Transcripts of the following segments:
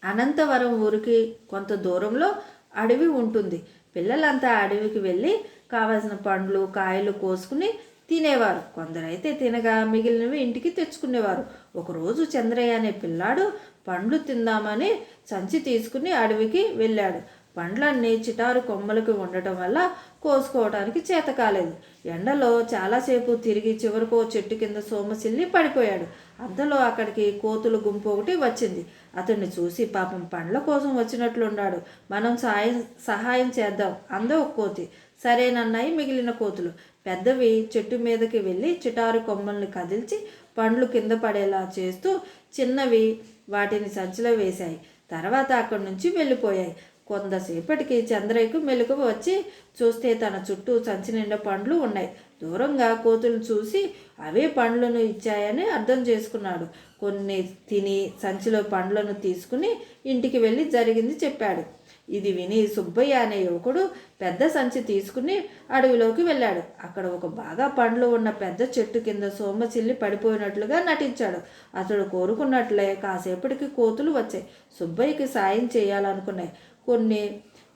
అనంతవరం ఊరికి కొంత దూరంలో అడవి ఉంటుంది. పిల్లలంతా అడవికి వెళ్ళి కావలసిన పండ్లు కాయలు కోసుకుని తినేవారు. కొందరైతే తినగా మిగిలినవి ఇంటికి తెచ్చుకునేవారు. ఒకరోజు చంద్రయ్య అనే పిల్లాడు పండ్లు తిందామని సంచి తీసుకుని అడవికి వెళ్ళాడు. పండ్లన్నీ చిటారు కొమ్మలకి ఉండటం వల్ల కోసుకోవడానికి చేత కాలేదు. ఎండలో చాలాసేపు తిరిగి చివరకు చెట్టు కింద సోమసిల్లి పడిపోయాడు. అంతలో అక్కడికి కోతుల గుంపు ఒకటి వచ్చింది. అతన్ని చూసి పాపం పండ్ల కోసం వచ్చినట్లున్నాడు, మనం సహాయం చేద్దాం అందో ఒక కోతి. సరేనన్నాయి మిగిలిన కోతులు. పెద్దవి చెట్టు మీదకి వెళ్ళి చిటారు కొమ్మల్ని కదిల్చి పండ్లు కింద పడేలా చేస్తూ చిన్నవి వాటిని సంచిలో వేశాయి. తర్వాత అక్కడి నుంచి వెళ్ళిపోయాయి. కొంతసేపటికి చంద్రయ్యకు మెలకువ వచ్చి చూస్తే తన చుట్టూ సంచి నిండా పండ్లు ఉన్నాయి. దూరంగా కోతులు చూసి అవే పండ్లను ఇచ్చాయని అర్థం చేసుకున్నాడు. కొన్ని తిని సంచిలో పండ్లను తీసుకుని ఇంటికి వెళ్ళి జరిగింది చెప్పాడు. ఇది విని సుబ్బయ్య అనే యువకుడు పెద్ద సంచి తీసుకుని అడవిలోకి వెళ్ళాడు. అక్కడ ఒక బాగా పండ్లు ఉన్న పెద్ద చెట్టు కింద సోమచిల్లి పడిపోయినట్లుగా నటించాడు. అతడు కోరుకున్నట్లే కాసేపటికి కోతులు వచ్చాయి. సుబ్బయ్యకి సాయం చేయాలనుకున్నాయి. కొన్ని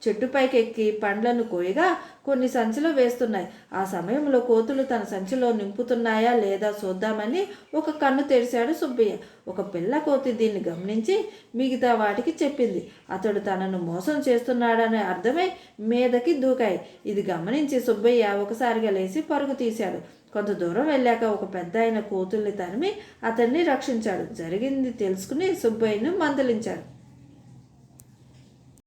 చెట్టుపైకి ఎక్కి పండ్లను కోయగా కొన్ని సంచిలో వేస్తున్నాయి. ఆ సమయంలో కోతులు తన సంచిలో నింపుతున్నాయా లేదా చూద్దామని ఒక కన్ను తెరిచాడు సుబ్బయ్య. ఒక పిల్ల కోతి దీన్ని గమనించి మిగతా వాటికి చెప్పింది. అతడు తనను మోసం చేస్తున్నాడని అర్థమై మీదకి దూకాయి. ఇది గమనించి సుబ్బయ్య ఒకసారిగా లేచి పరుగు తీశాడు. కొంత దూరం వెళ్ళాక ఒక పెద్ద ఆయన కోతుల్ని తరిమి అతన్ని రక్షించాడు. జరిగింది తెలుసుకుని సుబ్బయ్యను మందలించాడు.